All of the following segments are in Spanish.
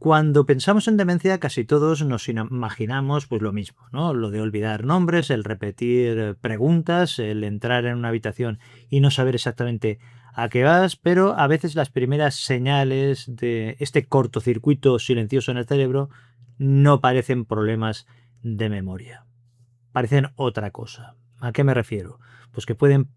Cuando pensamos en demencia, casi todos nos imaginamos pues lo mismo, ¿no? Lo de olvidar nombres, el repetir preguntas, el entrar en una habitación y no saber exactamente a qué vas, pero a veces las primeras señales de este cortocircuito silencioso en el cerebro no parecen problemas de memoria, parecen otra cosa. ¿A qué me refiero? Pues que pueden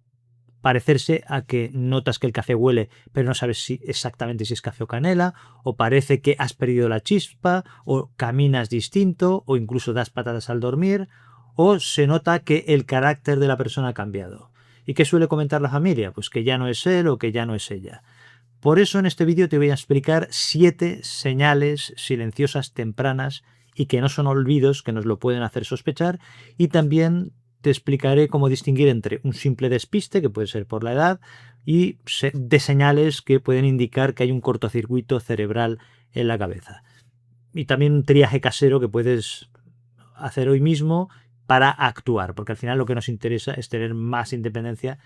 parecerse a que notas que el café huele, pero no sabes exactamente si es café o canela, o parece que has perdido la chispa, o caminas distinto, o incluso das patadas al dormir, o se nota que el carácter de la persona ha cambiado. ¿Y qué suele comentar la familia? Pues que ya no es él o que ya no es ella. Por eso en este vídeo te voy a explicar 7 señales silenciosas tempranas y que no son olvidos que nos lo pueden hacer sospechar, y también te explicaré cómo distinguir entre un simple despiste, que puede ser por la edad, y de señales que pueden indicar que hay un cortocircuito cerebral en la cabeza. Y también un triaje casero que puedes hacer hoy mismo para actuar, porque al final lo que nos interesa es tener más independencia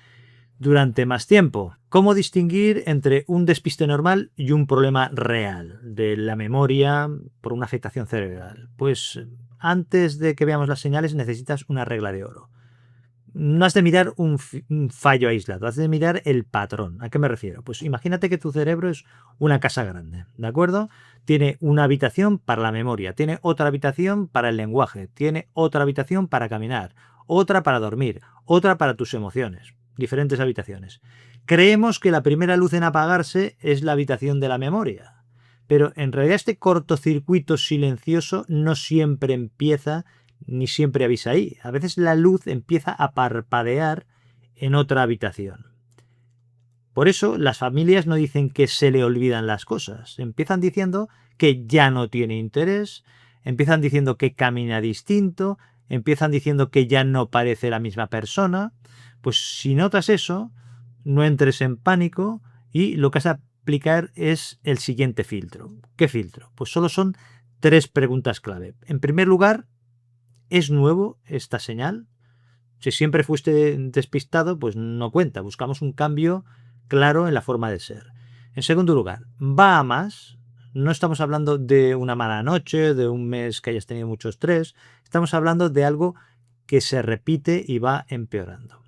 durante más tiempo. ¿Cómo distinguir entre un despiste normal y un problema real de la memoria por una afectación cerebral? Pues antes de que veamos las señales necesitas una regla de oro. No has de mirar un fallo aislado, has de mirar el patrón. ¿A qué me refiero? Pues imagínate que tu cerebro es una casa grande, ¿de acuerdo? Tiene una habitación para la memoria, tiene otra habitación para el lenguaje, tiene otra habitación para caminar, otra para dormir, otra para tus emociones. Diferentes habitaciones. Creemos que la primera luz en apagarse es la habitación de la memoria, pero en realidad este cortocircuito silencioso no siempre empieza ni siempre avisa ahí. A veces la luz empieza a parpadear en otra habitación. Por eso las familias no dicen que se le olvidan las cosas. Empiezan diciendo que ya no tiene interés, empiezan diciendo que camina distinto, empiezan diciendo que ya no parece la misma persona. Pues si notas eso, no entres en pánico y lo que has de aplicar es el siguiente filtro. ¿Qué filtro? Pues solo son 3 preguntas clave. En primer lugar, ¿es nuevo esta señal? Si siempre fuiste despistado, pues no cuenta. Buscamos un cambio claro en la forma de ser. En segundo lugar, ¿va a más? No estamos hablando de una mala noche, de un mes que hayas tenido mucho estrés. Estamos hablando de algo que se repite y va empeorando.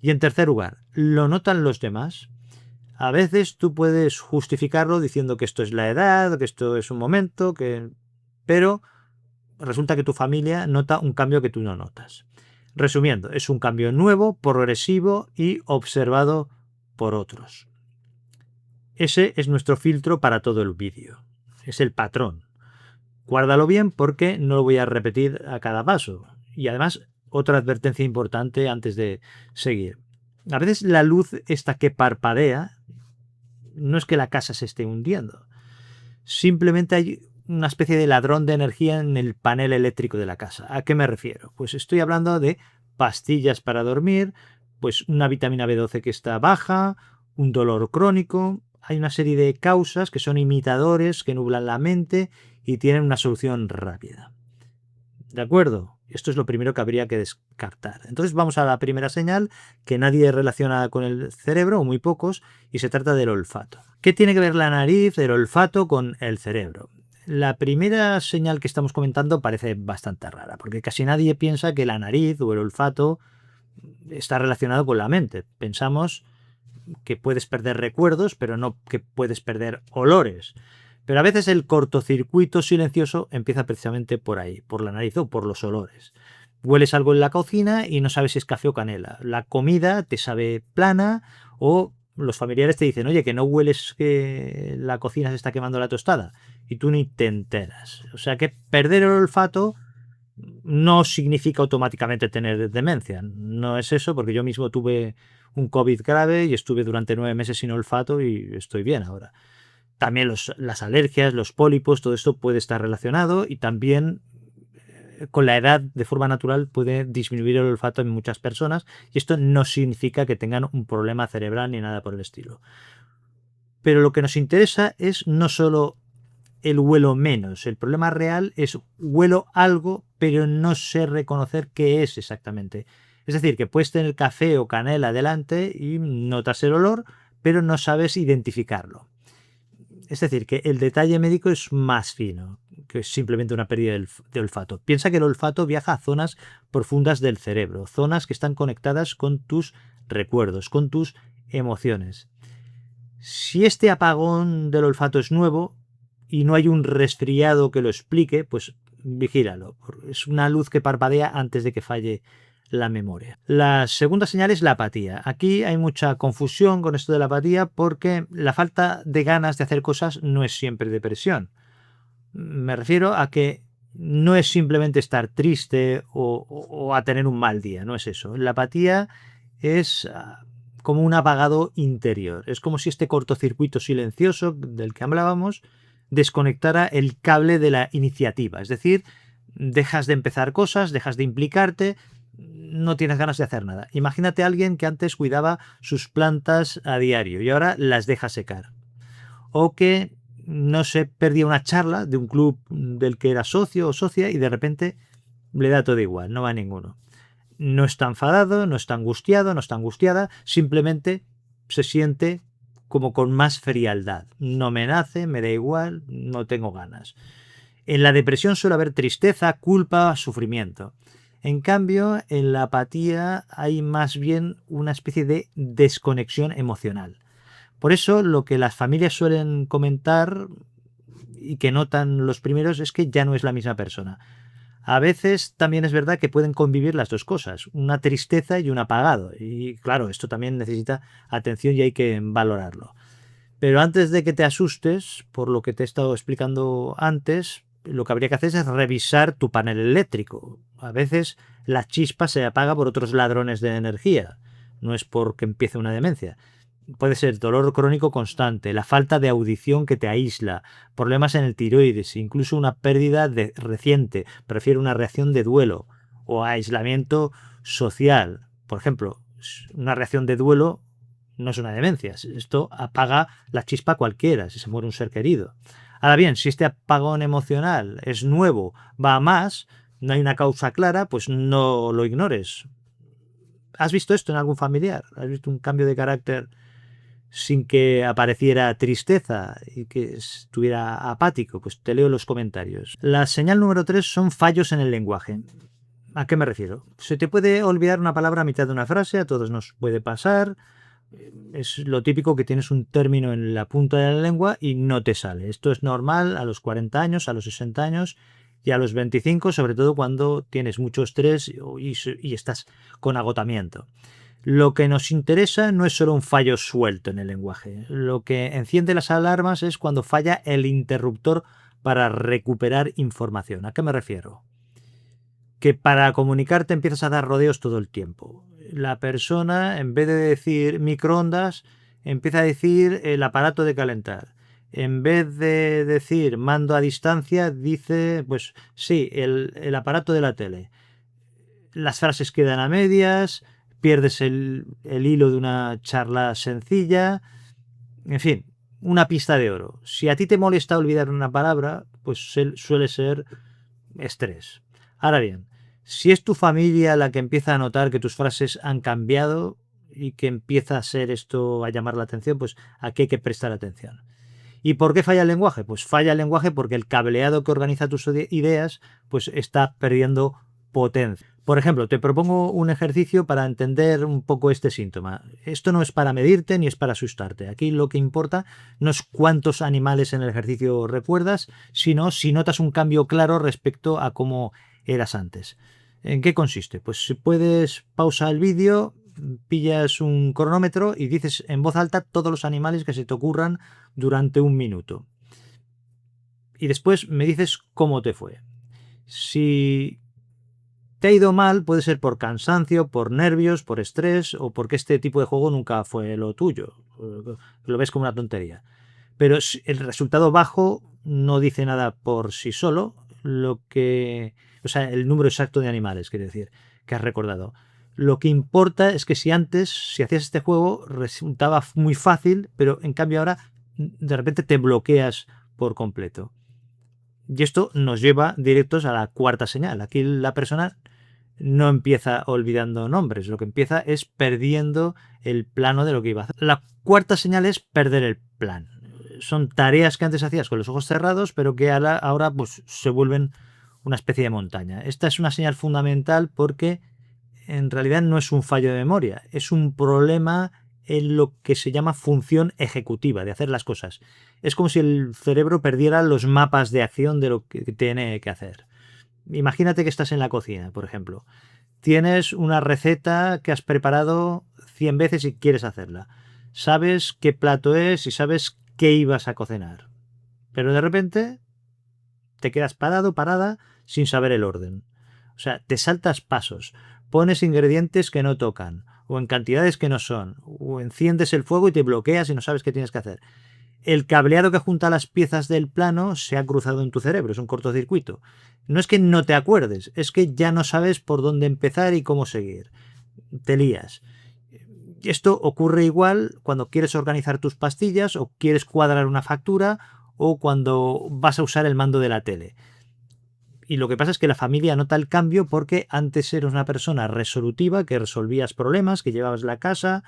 Y en tercer lugar, ¿lo notan los demás? A veces tú puedes justificarlo diciendo que esto es la edad, que esto es un momento, pero resulta que tu familia nota un cambio que tú no notas. Resumiendo, es un cambio nuevo, progresivo y observado por otros. Ese es nuestro filtro para todo el vídeo. Es el patrón. Guárdalo bien porque no lo voy a repetir a cada paso. Y además, otra advertencia importante antes de seguir. A veces la luz esta que parpadea no es que la casa se esté hundiendo. Simplemente hay una especie de ladrón de energía en el panel eléctrico de la casa. ¿A qué me refiero? Pues estoy hablando de pastillas para dormir, pues una vitamina B12 que está baja, un dolor crónico. Hay una serie de causas que son imitadores, que nublan la mente y tienen una solución rápida. ¿De acuerdo? Esto es lo primero que habría que descartar. Entonces vamos a la primera señal que nadie relaciona con el cerebro, o muy pocos, y se trata del olfato. ¿Qué tiene que ver la nariz, el olfato con el cerebro? La primera señal que estamos comentando parece bastante rara, porque casi nadie piensa que la nariz o el olfato está relacionado con la mente. Pensamos que puedes perder recuerdos, pero no que puedes perder olores. Pero a veces el cortocircuito silencioso empieza precisamente por ahí, por la nariz o por los olores. Hueles algo en la cocina y no sabes si es café o canela. La comida te sabe plana o los familiares te dicen, oye, que no hueles que la cocina se está quemando la tostada. Y tú ni te enteras. O sea que perder el olfato no significa automáticamente tener demencia. No es eso, porque yo mismo tuve un COVID grave y estuve durante 9 meses sin olfato y estoy bien ahora. También las alergias, los pólipos, todo esto puede estar relacionado y también con la edad de forma natural puede disminuir el olfato en muchas personas y esto no significa que tengan un problema cerebral ni nada por el estilo. Pero lo que nos interesa es no solo el huelo menos, el problema real es huelo algo pero no sé reconocer qué es exactamente. Es decir, que puedes tener café o canela delante y notas el olor pero no sabes identificarlo. Es decir, que el detalle médico es más fino que simplemente una pérdida de olfato. Piensa que el olfato viaja a zonas profundas del cerebro, zonas que están conectadas con tus recuerdos, con tus emociones. Si este apagón del olfato es nuevo y no hay un resfriado que lo explique, pues vigílalo. Es una luz que parpadea antes de que falle la memoria. La segunda señal es la apatía. Aquí hay mucha confusión con esto de la apatía porque la falta de ganas de hacer cosas no es siempre depresión. Me refiero a que no es simplemente estar triste o a tener un mal día, no es eso. La apatía es como un apagado interior. Es como si este cortocircuito silencioso del que hablábamos desconectara el cable de la iniciativa. Es decir, dejas de empezar cosas, dejas de implicarte, no tienes ganas de hacer nada. Imagínate a alguien que antes cuidaba sus plantas a diario y ahora las deja secar. O que no se perdía una charla de un club del que era socio o socia y de repente le da todo igual, no va a ninguno. No está enfadado, no está angustiado, no está angustiada, simplemente se siente como con más frialdad. No me nace, me da igual, no tengo ganas. En la depresión suele haber tristeza, culpa, sufrimiento. En cambio, en la apatía hay más bien una especie de desconexión emocional. Por eso lo que las familias suelen comentar y que notan los primeros es que ya no es la misma persona. A veces también es verdad que pueden convivir las dos cosas, una tristeza y un apagado. Y claro, esto también necesita atención y hay que valorarlo. Pero antes de que te asustes, por lo que te he estado explicando antes, lo que habría que hacer es revisar tu panel eléctrico. A veces la chispa se apaga por otros ladrones de energía. No es porque empiece una demencia. Puede ser dolor crónico constante, la falta de audición que te aísla, problemas en el tiroides, incluso una pérdida reciente, prefiero una reacción de duelo o aislamiento social. Por ejemplo, una reacción de duelo no es una demencia, esto apaga la chispa cualquiera si se muere un ser querido. Ahora bien, si este apagón emocional es nuevo, va a más, no hay una causa clara, pues no lo ignores. ¿Has visto esto en algún familiar? ¿Has visto un cambio de carácter sin que apareciera tristeza y que estuviera apático? Pues te leo los comentarios. La señal número 3 son fallos en el lenguaje. ¿A qué me refiero? Se te puede olvidar una palabra a mitad de una frase, a todos nos puede pasar. Es lo típico que tienes un término en la punta de la lengua y no te sale. Esto es normal a los 40 años, a los 60 años y a los 25, sobre todo cuando tienes mucho estrés y estás con agotamiento. Lo que nos interesa no es solo un fallo suelto en el lenguaje. Lo que enciende las alarmas es cuando falla el interruptor para recuperar información. ¿A qué me refiero? Que para comunicarte empiezas a dar rodeos todo el tiempo. La persona, en vez de decir microondas, empieza a decir el aparato de calentar. En vez de decir mando a distancia, dice, pues sí, el aparato de la tele. Las frases quedan a medias, pierdes el hilo de una charla sencilla. En fin, una pista de oro. Si a ti te molesta olvidar una palabra, pues suele ser estrés. Ahora bien, si es tu familia la que empieza a notar que tus frases han cambiado y que empieza a ser esto a llamar la atención, pues aquí hay que prestar atención. ¿Y por qué falla el lenguaje? Pues falla el lenguaje porque el cableado que organiza tus ideas pues está perdiendo potencia. Por ejemplo, te propongo un ejercicio para entender un poco este síntoma. Esto no es para medirte ni es para asustarte. Aquí lo que importa no es cuántos animales en el ejercicio recuerdas, sino si notas un cambio claro respecto a cómo eras antes. ¿En qué consiste? Pues si puedes pausa el vídeo, pillas un cronómetro y dices en voz alta todos los animales que se te ocurran durante un minuto. Y después me dices cómo te fue. Si te ha ido mal, puede ser por cansancio, por nervios, por estrés o porque este tipo de juego nunca fue lo tuyo. Lo ves como una tontería. Pero el resultado bajo no dice nada por sí solo, el número exacto de animales, quiere decir, que has recordado. Lo que importa es que si hacías este juego, resultaba muy fácil, pero en cambio ahora de repente te bloqueas por completo. Y esto nos lleva directos a la cuarta señal. Aquí la persona no empieza olvidando nombres, lo que empieza es perdiendo el plano de lo que iba a hacer. La cuarta señal es perder el plan. son tareas que antes hacías con los ojos cerrados, pero que ahora pues, se vuelven una especie de montaña. Esta es una señal fundamental porque en realidad no es un fallo de memoria, es un problema en lo que se llama función ejecutiva, de hacer las cosas. Es como si el cerebro perdiera los mapas de acción de lo que tiene que hacer. Imagínate que estás en la cocina, por ejemplo. Tienes una receta que has preparado 100 veces y quieres hacerla. Sabes qué plato es y sabes qué ibas a cocinar. Pero de repente te quedas parado, parada, sin saber el orden. O sea, te saltas pasos, pones ingredientes que no tocan, o en cantidades que no son, o enciendes el fuego y te bloqueas y no sabes qué tienes que hacer. El cableado que junta las piezas del plano se ha cruzado en tu cerebro, es un cortocircuito. No es que no te acuerdes, es que ya no sabes por dónde empezar y cómo seguir. Te lías. Esto ocurre igual cuando quieres organizar tus pastillas o quieres cuadrar una factura o cuando vas a usar el mando de la tele. Y lo que pasa es que la familia nota el cambio porque antes eras una persona resolutiva, que resolvías problemas, que llevabas la casa,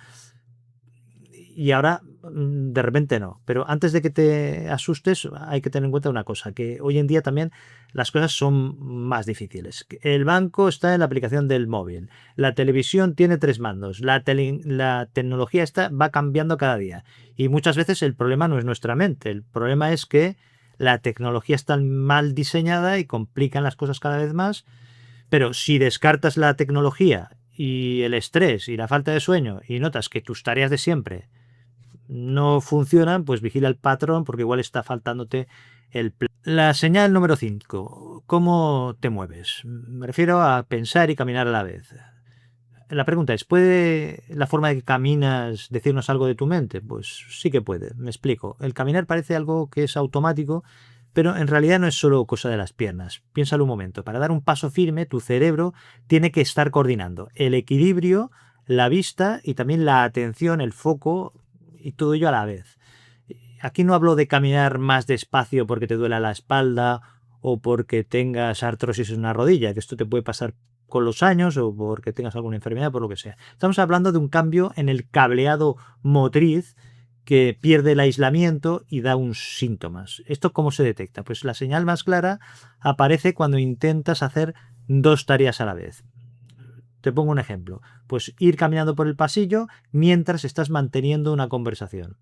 y ahora de repente no. Pero antes de que te asustes hay que tener en cuenta una cosa, que hoy en día también las cosas son más difíciles. El banco está en la aplicación del móvil, la televisión tiene 3 mandos, la tecnología va cambiando cada día y muchas veces el problema no es nuestra mente, el problema es que la tecnología está mal diseñada y complican las cosas cada vez más. Pero si descartas la tecnología y el estrés y la falta de sueño y notas que tus tareas de siempre no funcionan, pues vigila el patrón porque igual está faltándote el plan. La señal número 5. ¿Cómo te mueves? Me refiero a pensar y caminar a la vez. La pregunta es, ¿puede la forma de que caminas decirnos algo de tu mente? Pues sí que puede, me explico. El caminar parece algo que es automático, pero en realidad no es solo cosa de las piernas. Piénsalo un momento, para dar un paso firme, tu cerebro tiene que estar coordinando el equilibrio, la vista y también la atención, el foco y todo ello a la vez. Aquí no hablo de caminar más despacio porque te duela la espalda o porque tengas artrosis en una rodilla, que esto te puede pasar con los años o porque tengas alguna enfermedad, por lo que sea. Estamos hablando de un cambio en el cableado motriz que pierde el aislamiento y da unos síntomas. ¿Esto cómo se detecta? Pues la señal más clara aparece cuando intentas hacer 2 tareas a la vez. Te pongo un ejemplo. Pues ir caminando por el pasillo mientras estás manteniendo una conversación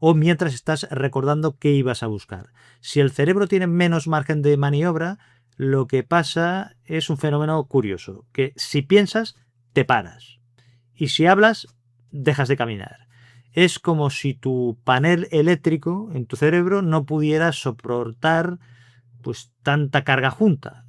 o mientras estás recordando qué ibas a buscar. Si el cerebro tiene menos margen de maniobra, lo que pasa es un fenómeno curioso, que si piensas, te paras. Y si hablas, dejas de caminar. Es como si tu panel eléctrico en tu cerebro no pudiera soportar pues tanta carga junta.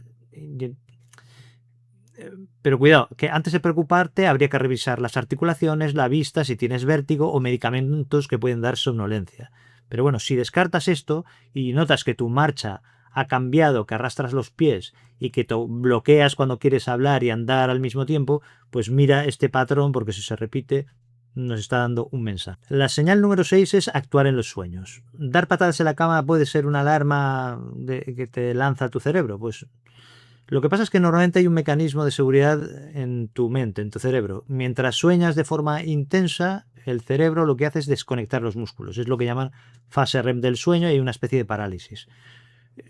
Pero cuidado, que antes de preocuparte habría que revisar las articulaciones, la vista, si tienes vértigo o medicamentos que pueden dar somnolencia. Pero bueno, si descartas esto y notas que tu marcha ha cambiado, que arrastras los pies y que te bloqueas cuando quieres hablar y andar al mismo tiempo, pues mira este patrón porque si se repite nos está dando un mensaje. La señal número 6 es actuar en los sueños. ¿Dar patadas en la cama puede ser una alarma que te lanza a tu cerebro? Pues lo que pasa es que normalmente hay un mecanismo de seguridad en tu mente, en tu cerebro. Mientras sueñas de forma intensa, el cerebro lo que hace es desconectar los músculos. Es lo que llaman fase REM del sueño y hay una especie de parálisis.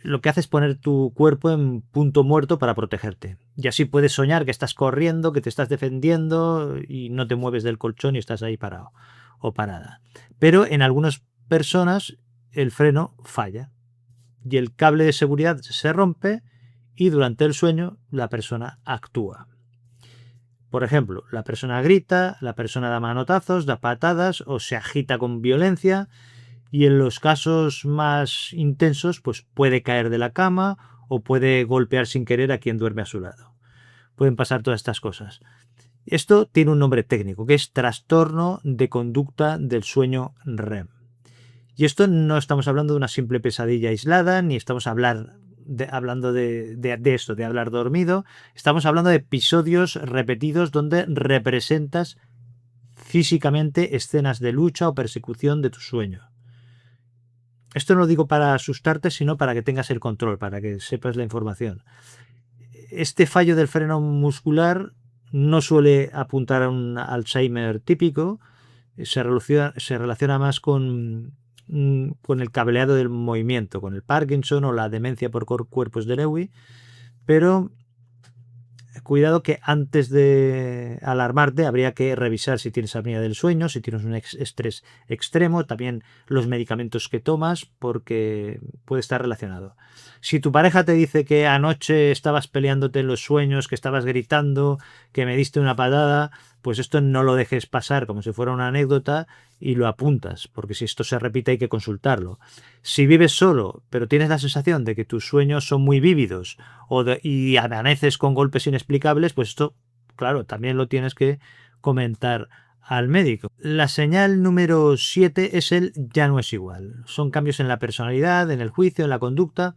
Lo que hace es poner tu cuerpo en punto muerto para protegerte. Y así puedes soñar que estás corriendo, que te estás defendiendo y no te mueves del colchón y estás ahí parado o parada. Pero en algunas personas el freno falla y el cable de seguridad se rompe y durante el sueño la persona actúa. Por ejemplo, la persona grita, la persona da manotazos, da patadas o se agita con violencia y en los casos más intensos pues puede caer de la cama o puede golpear sin querer a quien duerme a su lado. Pueden pasar todas estas cosas. Esto tiene un nombre técnico que es trastorno de conducta del sueño REM. Y esto no estamos hablando de una simple pesadilla aislada, ni estamos hablando de esto, de hablar dormido. Estamos hablando de episodios repetidos donde representas físicamente escenas de lucha o persecución de tu sueño. Esto no lo digo para asustarte, sino para que tengas el control, para que sepas la información. Este fallo del freno muscular no suele apuntar a un Alzheimer típico, se relaciona más con con el cableado del movimiento, con el Parkinson o la demencia por cuerpos de Lewy, pero cuidado que antes de alarmarte habría que revisar si tienes apnea del sueño, si tienes un estrés extremo, también los medicamentos que tomas, porque puede estar relacionado. Si tu pareja te dice que anoche estabas peleándote en los sueños, que estabas gritando, que me diste una patada, pues esto no lo dejes pasar como si fuera una anécdota y lo apuntas, porque si esto se repite hay que consultarlo. Si vives solo, pero tienes la sensación de que tus sueños son muy vívidos y amaneces con golpes inexplicables, pues esto, claro, también lo tienes que comentar al médico. La señal número 7 es el ya no es igual. Son cambios en la personalidad, en el juicio, en la conducta.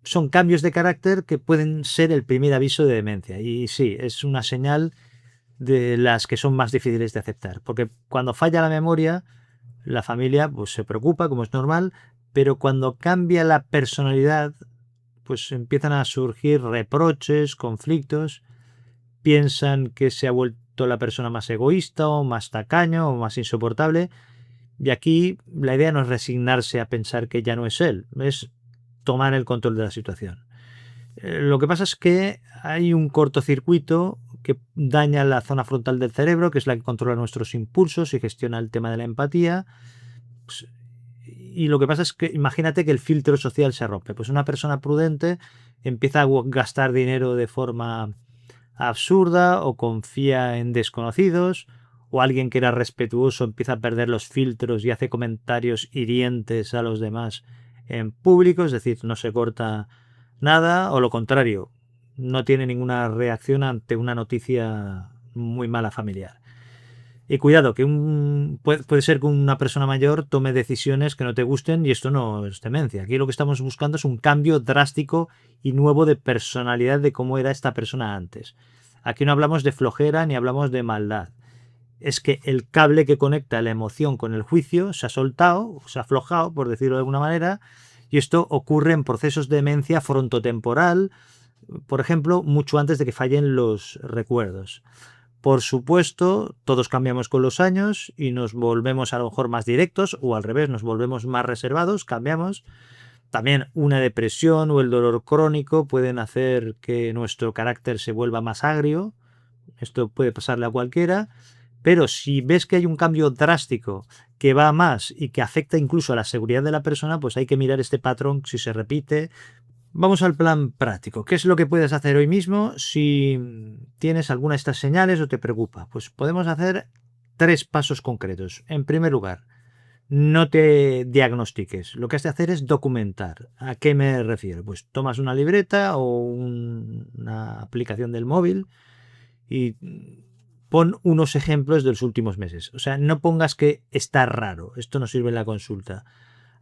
Son cambios de carácter que pueden ser el primer aviso de demencia. Y sí, es una señal de las que son más difíciles de aceptar. Porque cuando falla la memoria, la familia pues se preocupa, como es normal, pero cuando cambia la personalidad, pues empiezan a surgir reproches, conflictos, piensan que se ha vuelto la persona más egoísta o más tacaño o más insoportable, y aquí la idea no es resignarse a pensar que ya no es él, es tomar el control de la situación. Lo que pasa es que hay un cortocircuito que daña la zona frontal del cerebro, que es la que controla nuestros impulsos y gestiona el tema de la empatía. Y lo que pasa es que imagínate que el filtro social se rompe. Pues una persona prudente empieza a gastar dinero de forma absurda o confía en desconocidos, o alguien que era respetuoso empieza a perder los filtros y hace comentarios hirientes a los demás en público, es decir, no se corta nada, o lo contrario, no tiene ninguna reacción ante una noticia muy mala familiar. Y cuidado, que puede ser que una persona mayor tome decisiones que no te gusten y esto no es demencia. Aquí lo que estamos buscando es un cambio drástico y nuevo de personalidad de cómo era esta persona antes. Aquí no hablamos de flojera ni hablamos de maldad. Es que el cable que conecta la emoción con el juicio se ha soltado, se ha aflojado, por decirlo de alguna manera, y esto ocurre en procesos de demencia frontotemporal, por ejemplo, mucho antes de que fallen los recuerdos. Por supuesto, todos cambiamos con los años y nos volvemos a lo mejor más directos o al revés, nos volvemos más reservados, cambiamos. También una depresión o el dolor crónico pueden hacer que nuestro carácter se vuelva más agrio. Esto puede pasarle a cualquiera. Pero si ves que hay un cambio drástico que va a más y que afecta incluso a la seguridad de la persona, pues hay que mirar este patrón si se repite. Vamos al plan práctico. ¿Qué es lo que puedes hacer hoy mismo si tienes alguna de estas señales o te preocupa? Pues podemos hacer 3 pasos concretos. En primer lugar, no te diagnostiques. Lo que has de hacer es documentar. ¿A qué me refiero? Pues tomas una libreta o una aplicación del móvil y pon unos ejemplos de los últimos meses. O sea, no pongas que está raro. Esto no sirve en la consulta.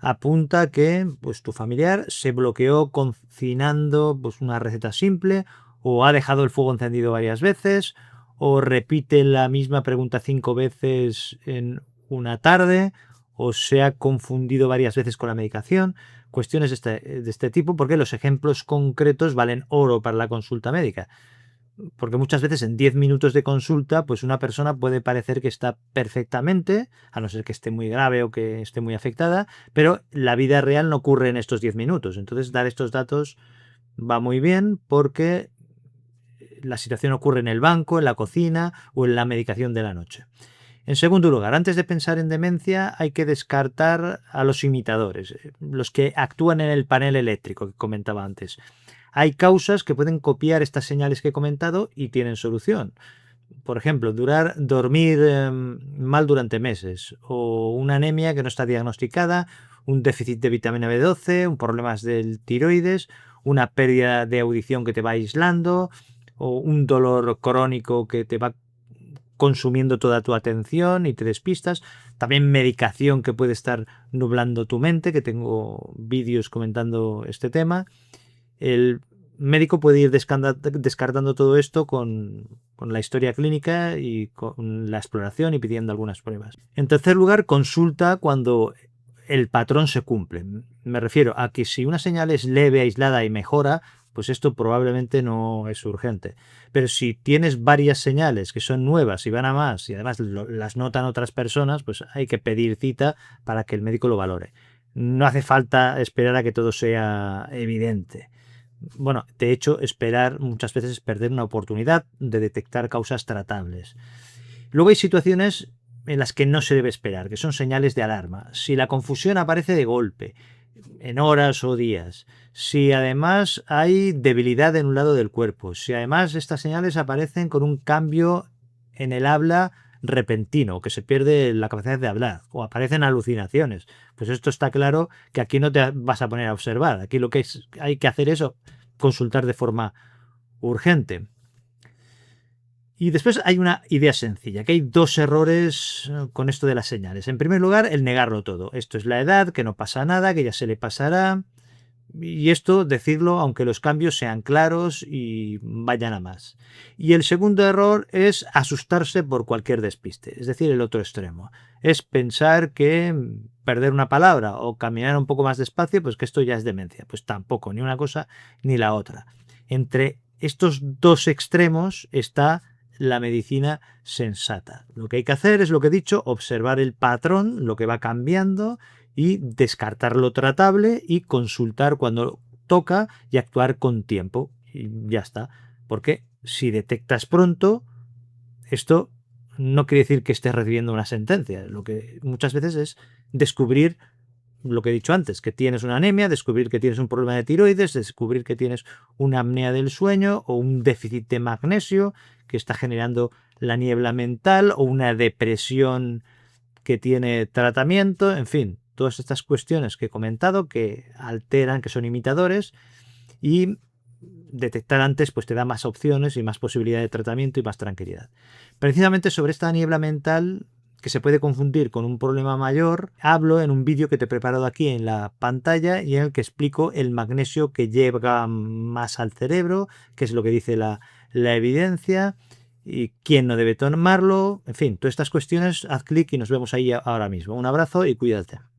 Apunta que pues, tu familiar se bloqueó cocinando pues, una receta simple, o ha dejado el fuego encendido varias veces, o repite la misma pregunta 5 veces en una tarde, o se ha confundido varias veces con la medicación. Cuestiones de este tipo, porque los ejemplos concretos valen oro para la consulta médica. Porque muchas veces en 10 minutos de consulta, pues una persona puede parecer que está perfectamente, a no ser que esté muy grave o que esté muy afectada, pero la vida real no ocurre en estos 10 minutos. Entonces, dar estos datos va muy bien porque la situación ocurre en el banco, en la cocina o en la medicación de la noche. En segundo lugar, antes de pensar en demencia, hay que descartar a los imitadores, los que actúan en el panel eléctrico que comentaba antes. Hay causas que pueden copiar estas señales que he comentado y tienen solución. Por ejemplo, dormir mal durante meses, o una anemia que no está diagnosticada, un déficit de vitamina B12, un problemas del tiroides, una pérdida de audición que te va aislando, o un dolor crónico que te va consumiendo toda tu atención y te despistas. También medicación que puede estar nublando tu mente, que tengo vídeos comentando este tema. El médico puede ir descartando todo esto con la historia clínica y con la exploración y pidiendo algunas pruebas. En tercer lugar, consulta cuando el patrón se cumple. Me refiero a que si una señal es leve, aislada y mejora, pues esto probablemente no es urgente. Pero si tienes varias señales que son nuevas y van a más y además las notan otras personas, pues hay que pedir cita para que el médico lo valore. No hace falta esperar a que todo sea evidente. Bueno, de hecho, esperar muchas veces es perder una oportunidad de detectar causas tratables. Luego hay situaciones en las que no se debe esperar, que son señales de alarma. Si la confusión aparece de golpe, en horas o días, si además hay debilidad en un lado del cuerpo, si además estas señales aparecen con un cambio en el habla repentino, que se pierde la capacidad de hablar, o aparecen alucinaciones, pues esto está claro que aquí no te vas a poner a observar. Aquí lo que hay que hacer es consultar de forma urgente. Y después hay una idea sencilla, que hay dos errores con esto de las señales. En primer lugar, el negarlo todo. Esto es la edad, que no pasa nada, que ya se le pasará. Y esto, decirlo, aunque los cambios sean claros y vayan a más. Y el segundo error es asustarse por cualquier despiste, es decir, el otro extremo. Es pensar que perder una palabra o caminar un poco más despacio, pues que esto ya es demencia. Pues tampoco, ni una cosa ni la otra. Entre estos dos extremos está la medicina sensata. Lo que hay que hacer es lo que he dicho, observar el patrón, lo que va cambiando y descartar lo tratable y consultar cuando toca y actuar con tiempo. Y ya está. Porque si detectas pronto, esto no quiere decir que estés recibiendo una sentencia. Lo que muchas veces es descubrir lo que he dicho antes, que tienes una anemia, descubrir que tienes un problema de tiroides, descubrir que tienes una apnea del sueño o un déficit de magnesio que está generando la niebla mental o una depresión que tiene tratamiento, en fin, todas estas cuestiones que he comentado que alteran, que son imitadores, y detectar antes pues te da más opciones y más posibilidad de tratamiento y más tranquilidad. Precisamente sobre esta niebla mental que se puede confundir con un problema mayor, hablo en un vídeo que te he preparado aquí en la pantalla y en el que explico el magnesio que llega más al cerebro, qué es lo que dice la evidencia y quién no debe tomarlo, en fin, todas estas cuestiones, haz clic y nos vemos ahí ahora mismo. Un abrazo y cuídate.